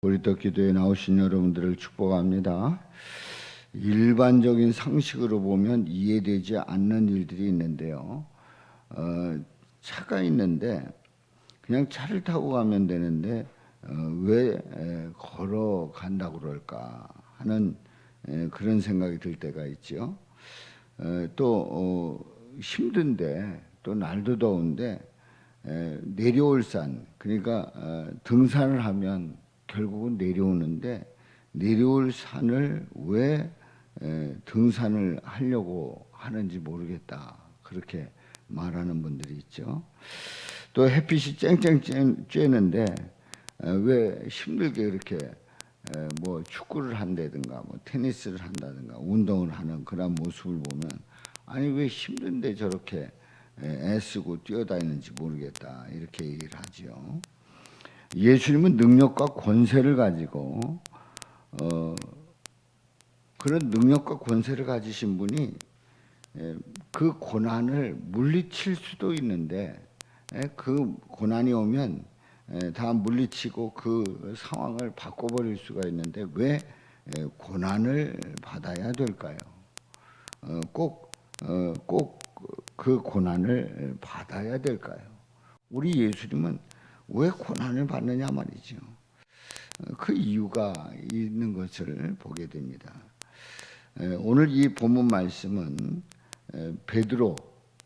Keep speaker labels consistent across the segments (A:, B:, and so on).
A: 고린도 기도에 나오신 여러분들을 축복합니다. 일반적인 상식으로 보면 이해되지 않는 일들이 있는데요. 차가 있는데 그냥 차를 타고 가면 되는데 왜 걸어간다고 그럴까 하는 그런 생각이 들 때가 있죠. 또 힘든데 또 날도 더운데 내려올 산, 그러니까 등산을 하면 결국은 내려오는데 내려올 산을 왜 등산을 하려고 하는지 모르겠다, 그렇게 말하는 분들이 있죠. 또 햇빛이 쨍쨍 쬐는데 왜 힘들게 그렇게 뭐 축구를 한다든가 뭐 테니스를 한다든가 운동을 하는 그런 모습을 보면 아니 왜 힘든데 저렇게 애쓰고 뛰어다니는지 모르겠다, 이렇게 얘기를 하죠. 예수님은 능력과 권세를 가지고 그런 능력과 권세를 가지신 분이 그 고난을 물리칠 수도 있는데 그 고난이 오면 다 물리치고 그 상황을 바꿔버릴 수가 있는데 왜 고난을 받아야 될까요? 꼭 그 고난을 받아야 될까요? 우리 예수님은 왜 고난을 받느냐 말이죠. 그 이유가 있는 것을 보게 됩니다. 오늘 이 본문 말씀은 베드로,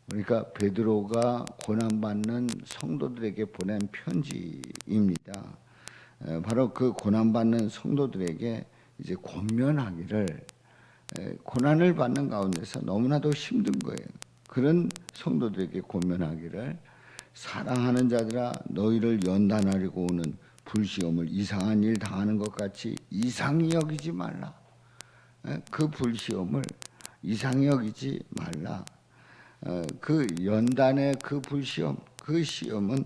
A: 그러니까 베드로가 고난받는 성도들에게 보낸 편지입니다. 바로 그 고난받는 성도들에게 이제 권면하기를, 고난을 받는 가운데서 너무나도 힘든 거예요. 그런 성도들에게 권면하기를, 사랑하는 자들아 너희를 연단하려고 오는 불시험을 이상한 일 당하는 것 같이 이상히 여기지 말라. 그 불시험을 이상히 여기지 말라. 그 연단의 그 불시험, 그 시험은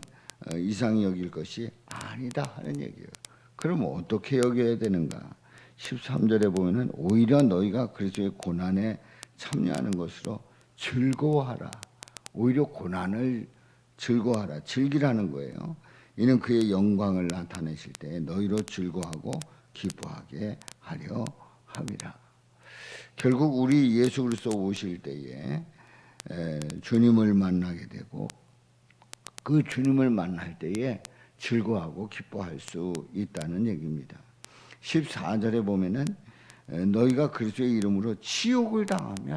A: 이상히 여길 것이 아니다 하는 얘기예요. 그럼 어떻게 여겨야 되는가? 13절에 보면은 오히려 너희가 그리스도의 고난에 참여하는 것으로 즐거워하라. 오히려 고난을 즐거워하라, 즐기라는 거예요. 이는 그의 영광을 나타내실 때 너희로 즐거워하고 기뻐하게 하려 함이라. 결국 우리 예수 그리스도 오실 때에 주님을 만나게 되고 그 주님을 만날 때에 즐거워하고 기뻐할 수 있다는 얘기입니다. 14절에 보면은 너희가 그리스도의 이름으로 치욕을 당하면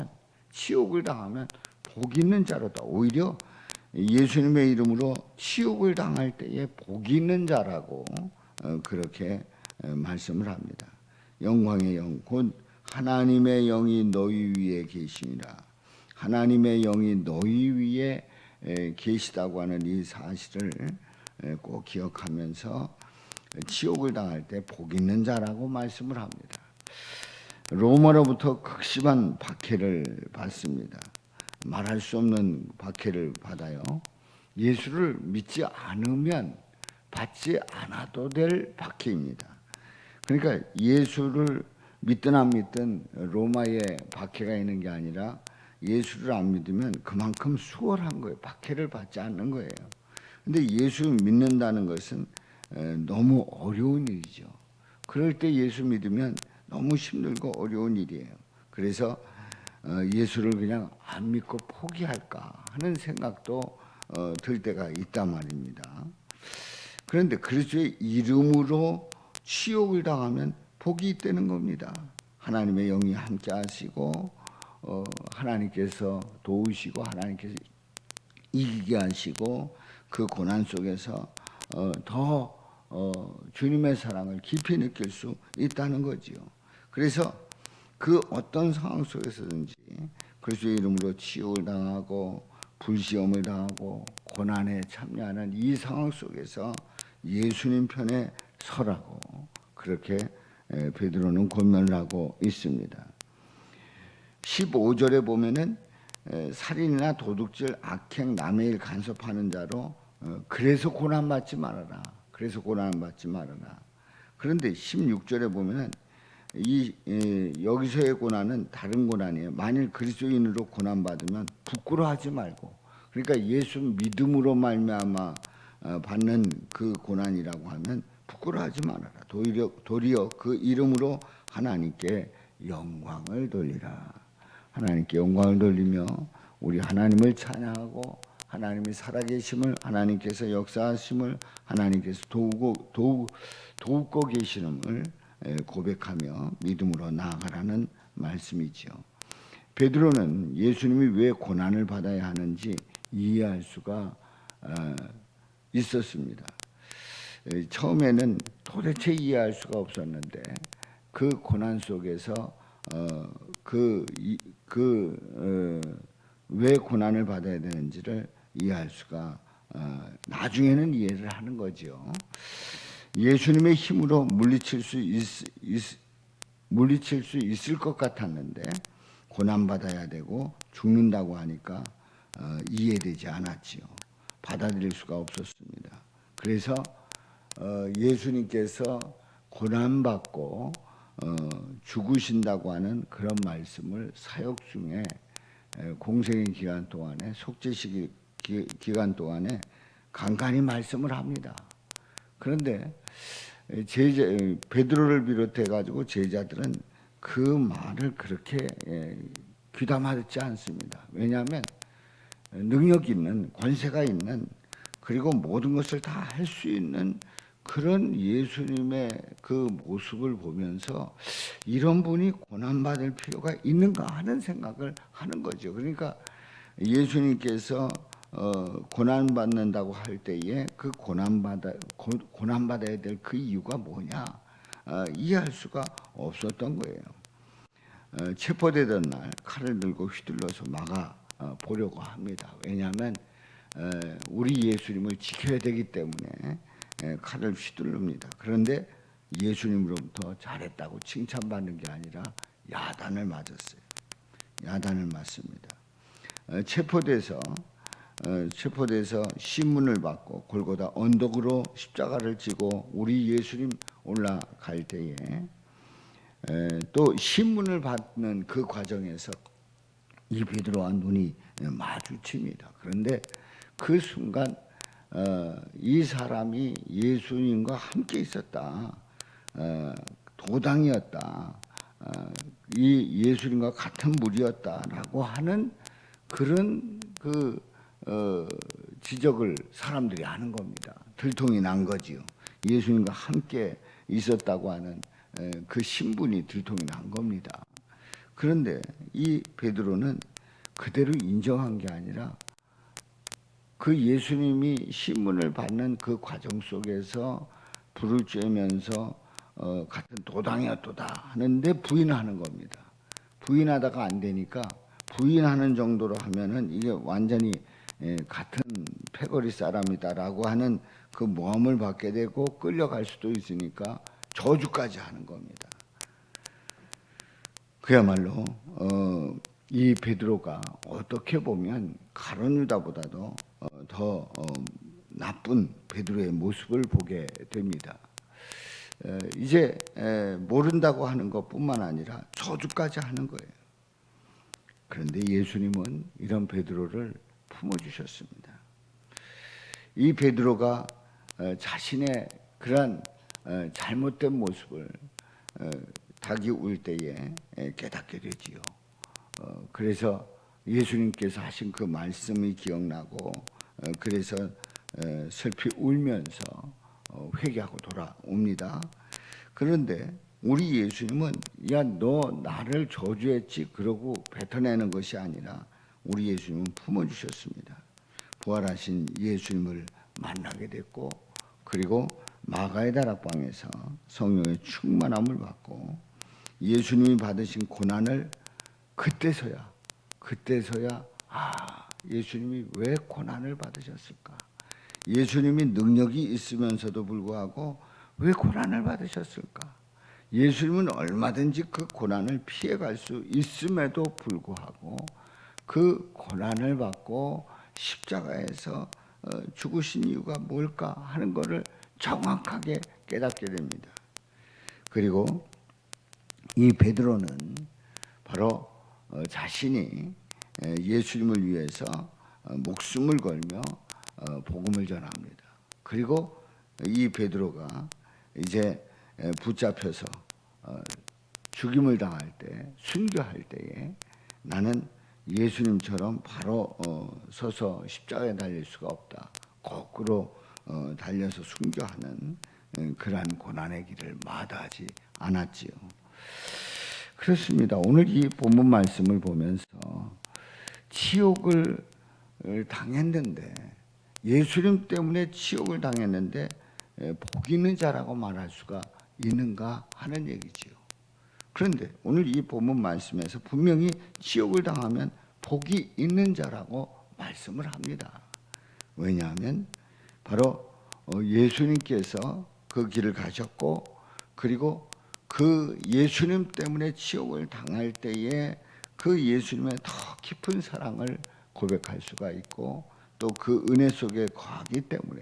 A: 복 있는 자로다. 오히려 예수님의 이름으로 치욕을 당할 때에 복 있는 자라고 그렇게 말씀을 합니다. 영광의 영, 곧 하나님의 영이 너희 위에 계시니라. 하나님의 영이 너희 위에 계시다고 하는 이 사실을 꼭 기억하면서 치욕을 당할 때 복 있는 자라고 말씀을 합니다. 로마로부터 극심한 박해를 받습니다. 말할 수 없는 박해를 받아요. 예수를 믿지 않으면 받지 않아도 될 박해입니다. 그러니까 예수를 믿든 안 믿든 로마의 박해가 있는 게 아니라 예수를 안 믿으면 그만큼 수월한 거예요. 박해를 받지 않는 거예요. 근데 예수 믿는다는 것은 너무 어려운 일이죠. 그럴 때 예수 믿으면 너무 힘들고 어려운 일이에요. 그래서 예수를 그냥 안 믿고 포기할까 하는 생각도 들 때가 있단 말입니다. 그런데 그리스도의 이름으로 치욕을 당하면 복이 있다는 겁니다. 하나님의 영이 함께 하시고 하나님께서 도우시고 하나님께서 이기게 하시고 그 고난 속에서 더 주님의 사랑을 깊이 느낄 수 있다는 거지요. 그래서 그 어떤 상황 속에서든지 그리스도의 이름으로 치욕을 당하고 불시험을 당하고 고난에 참여하는 이 상황 속에서 예수님 편에 서라고 그렇게 베드로는 권면을 하고 있습니다. 15절에 보면은 살인이나 도둑질, 악행, 남의 일 간섭하는 자로 그래서 고난받지 말아라. 그래서 고난받지 말아라. 그런데 16절에 보면은 여기서의 고난은 다른 고난이에요. 만일 그리스도인으로 고난받으면 부끄러워하지 말고, 그러니까 예수 믿음으로 말미암아 받는 그 고난이라고 하면 부끄러워하지 말아라. 도리어 그 이름으로 하나님께 영광을 돌리라. 하나님께 영광을 돌리며 우리 하나님을 찬양하고 하나님이 살아계심을, 하나님께서 역사하심을, 하나님께서 도우고 계시음을 고백하며 믿음으로 나아가라는 말씀이지요. 베드로는 예수님이 왜 고난을 받아야 하는지 이해할 수가 있었습니다. 처음에는 도대체 이해할 수가 없었는데 그 고난 속에서 왜 고난을 받아야 되는지를 이해할 수가 나중에는 이해를 하는 거죠. 예수님의 힘으로 물리칠 수 있을 것 같았는데 고난 받아야 되고 죽는다고 하니까 이해되지 않았지요. 받아들일 수가 없었습니다. 그래서 예수님께서 고난 받고 죽으신다고 하는 그런 말씀을 사역 중에 공생의 기간 동안에 속죄식 기간 동안에 간간히 말씀을 합니다. 그런데 베드로를 비롯해 가지고 제자들은 그 말을 그렇게 귀담아듣지 않습니다. 왜냐하면 능력 있는, 권세가 있는, 그리고 모든 것을 다 할 수 있는 그런 예수님의 그 모습을 보면서 이런 분이 고난받을 필요가 있는가 하는 생각을 하는 거죠. 그러니까 예수님께서 고난받는다고 할 때에 그 고난받아야 될 그 이유가 뭐냐 이해할 수가 없었던 거예요. 체포되던 날 칼을 들고 휘둘러서 막아 보려고 합니다. 왜냐하면 우리 예수님을 지켜야 되기 때문에 칼을 휘두릅니다. 그런데 예수님으로부터 잘했다고 칭찬받는 게 아니라 야단을 맞았어요. 야단을 맞습니다. 체포돼서 신문을 받고 골고다 언덕으로 십자가를 지고 우리 예수님 올라갈 때에 또 신문을 받는 그 과정에서 이 베드로와 눈이 마주칩니다. 그런데 그 순간 이 사람이 예수님과 함께 있었다, 도당이었다, 이 예수님과 같은 무리였다라고 하는 그런 지적을 사람들이 하는 겁니다. 들통이 난 거지요. 예수님과 함께 있었다고 하는 그 신분이 들통이 난 겁니다. 그런데 이 베드로는 그대로 인정한 게 아니라 그 예수님이 신문을 받는 그 과정 속에서 불을 쬐면서 같은 도당이었도다 하는데 부인하는 겁니다. 부인하다가 안 되니까 부인하는 정도로 하면은 이게 완전히 같은 패거리 사람이다라고 하는 그 모함을 받게 되고 끌려갈 수도 있으니까 저주까지 하는 겁니다. 그야말로 이 베드로가 어떻게 보면 가룟 유다보다도 더 나쁜 베드로의 모습을 보게 됩니다. 이제 모른다고 하는 것뿐만 아니라 저주까지 하는 거예요. 그런데 예수님은 이런 베드로를 품어주셨습니다. 이 베드로가 자신의 그런 잘못된 모습을 닭이 울 때에 깨닫게 되지요. 그래서 예수님께서 하신 그 말씀이 기억나고 그래서 슬피 울면서 회개하고 돌아옵니다. 그런데 우리 예수님은 야, 너 나를 저주했지 그러고 뱉어내는 것이 아니라 우리 예수님은 품어주셨습니다. 부활하신 예수님을 만나게 됐고 그리고 마가의 다락방에서 성령의 충만함을 받고 예수님이 받으신 고난을 그때서야 예수님이 왜 고난을 받으셨을까? 예수님이 능력이 있으면서도 불구하고 왜 고난을 받으셨을까? 예수님은 얼마든지 그 고난을 피해갈 수 있음에도 불구하고 그 고난을 받고 십자가에서 죽으신 이유가 뭘까 하는 것을 정확하게 깨닫게 됩니다. 그리고 이 베드로는 바로 자신이 예수님을 위해서 목숨을 걸며 복음을 전합니다. 그리고 이 베드로가 이제 붙잡혀서 죽임을 당할 때, 순교할 때에 나는 예수님처럼 바로 서서 십자가에 달릴 수가 없다. 거꾸로 달려서 순교하는 그러한 고난의 길을 마다하지 않았지요. 그렇습니다. 오늘 이 본문 말씀을 보면서 치욕을 당했는데, 예수님 때문에 치욕을 당했는데 복 있는 자라고 말할 수가 있는가 하는 얘기지요. 그런데 오늘 이 본문 말씀에서 분명히 치욕을 당하면 복이 있는 자라고 말씀을 합니다. 왜냐하면 바로 예수님께서 그 길을 가셨고, 그리고 그 예수님 때문에 치욕을 당할 때에 그 예수님의 더 깊은 사랑을 고백할 수가 있고, 또 그 은혜 속에 거하기 때문에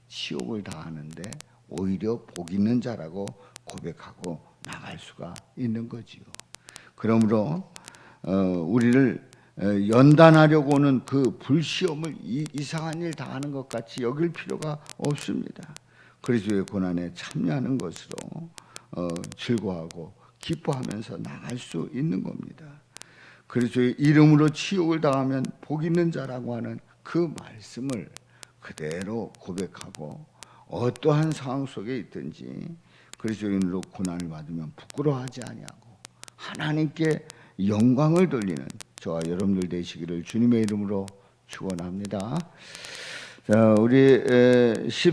A: 치욕을 당하는데 오히려 복 있는 자라고 고백하고 나갈 수가 있는 거지요. 그러므로 우리를 연단하려고 오는 그 불시험을 이상한 일 당하는 것 같이 여길 필요가 없습니다. 그리스도의 고난에 참여하는 것으로 즐거워하고 기뻐하면서 나갈 수 있는 겁니다. 그리스도의 이름으로 치욕을 당하면 복 있는 자라고 하는 그 말씀을 그대로 고백하고, 어떠한 상황 속에 있든지 그리스도인으로 고난을 받으면 부끄러워하지 아니하고 하나님께 영광을 돌리는 저와 여러분들 되시기를 주님의 이름으로 축원합니다. 자, 우리 14